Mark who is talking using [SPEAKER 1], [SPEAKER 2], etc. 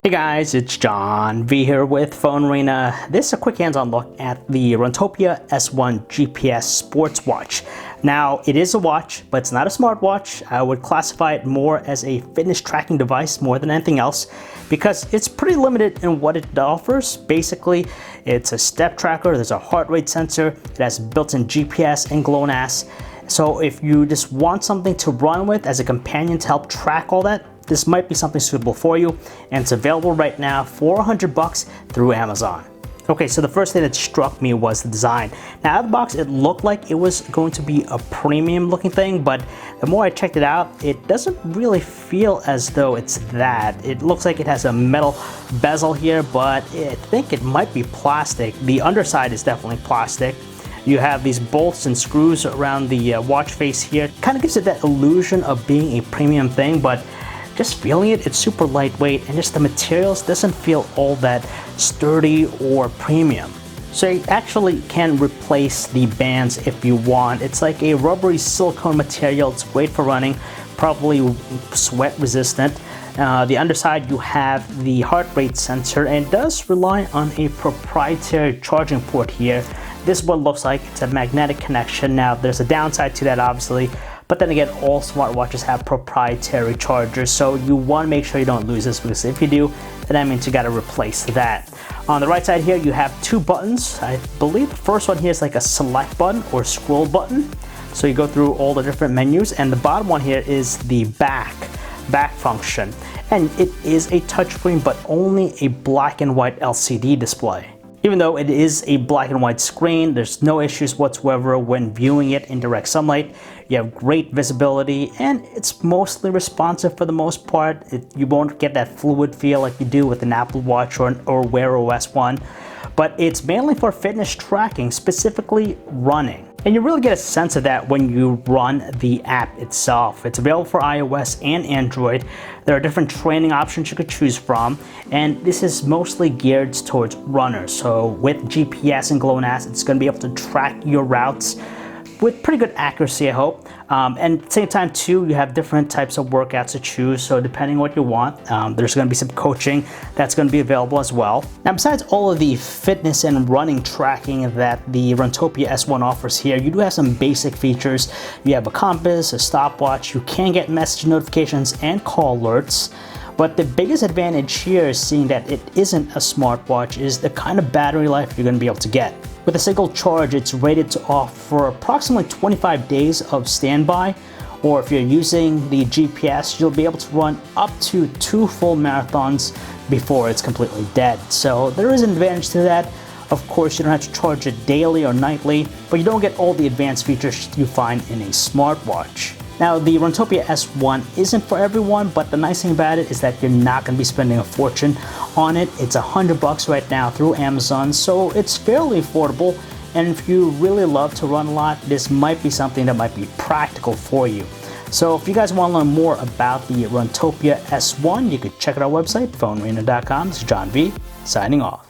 [SPEAKER 1] Hey guys, it's John V here with PhoneArena. This is a quick hands-on look at the Runtopia S1 GPS sports watch. Now, it is a watch, but it's not a smartwatch. I would classify it more as a fitness tracking device more than anything else because it's pretty limited in what it offers. Basically, it's a step tracker, there's a heart rate sensor, it has built-in GPS and GLONASS. So if you just want something to run with as a companion to help track all that, this might be something suitable for you, and it's available right now for $100 through Amazon. Okay, so the first thing that struck me was the design. Now, out of the box, it looked like it was going to be a premium looking thing, but the more I checked it out, it doesn't really feel as though it's that. It looks like it has a metal bezel here, but I think it might be plastic. The underside is definitely plastic. You have these bolts and screws around the watch face here. Kind of gives it that illusion of being a premium thing, but just feeling it, it's super lightweight, and just the materials doesn't feel all that sturdy or premium. So you actually can replace the bands if you want. It's like a rubbery silicone material. It's great for running, probably sweat resistant. The underside, you have the heart rate sensor, and it does rely on a proprietary charging port here. This is what it looks like. It's a magnetic connection. Now, there's a downside to that, obviously. But then again, all smartwatches have proprietary chargers, so you want to make sure you don't lose this, because if you do, then that means you got to replace that. On the right side here, you have two buttons. I believe the first one here is like a select button or scroll button. So you go through all the different menus, and the bottom one here is the back function. And it is a touchscreen, but only a black and white LCD display. Even though it is a black and white screen, there's no issues whatsoever when viewing it in direct sunlight. You have great visibility, and it's mostly responsive for the most part. You won't get that fluid feel like you do with an Apple Watch or Wear OS 1. But it's mainly for fitness tracking, specifically running. And you really get a sense of that when you run the app itself. It's available for iOS and Android. There are different training options you could choose from, and this is mostly geared towards runners. So with GPS and GLONASS, it's going to be able to track your routes with pretty good accuracy, I hope. And at the same time too, you have different types of workouts to choose. So depending on what you want, there's gonna be some coaching that's gonna be available as well. Now, besides all of the fitness and running tracking that the Runtopia S1 offers here, you do have some basic features. You have a compass, a stopwatch, you can get message notifications and call alerts. But the biggest advantage here is seeing that it isn't a smartwatch is the kind of battery life you're gonna be able to get. With a single charge, it's rated to offer approximately 25 days of standby, or if you're using the GPS, you'll be able to run up to 2 full marathons before it's completely dead. So there is an advantage to that. Of course, you don't have to charge it daily or nightly, but you don't get all the advanced features you find in a smartwatch. Now, the Runtopia S1 isn't for everyone, but the nice thing about it is that you're not going to be spending a fortune on it. It's $100 right now through Amazon, so it's fairly affordable. And if you really love to run a lot, this might be something that might be practical for you. So if you guys want to learn more about the Runtopia S1, you could check out our website, PhoneArena.com. This is John V, signing off.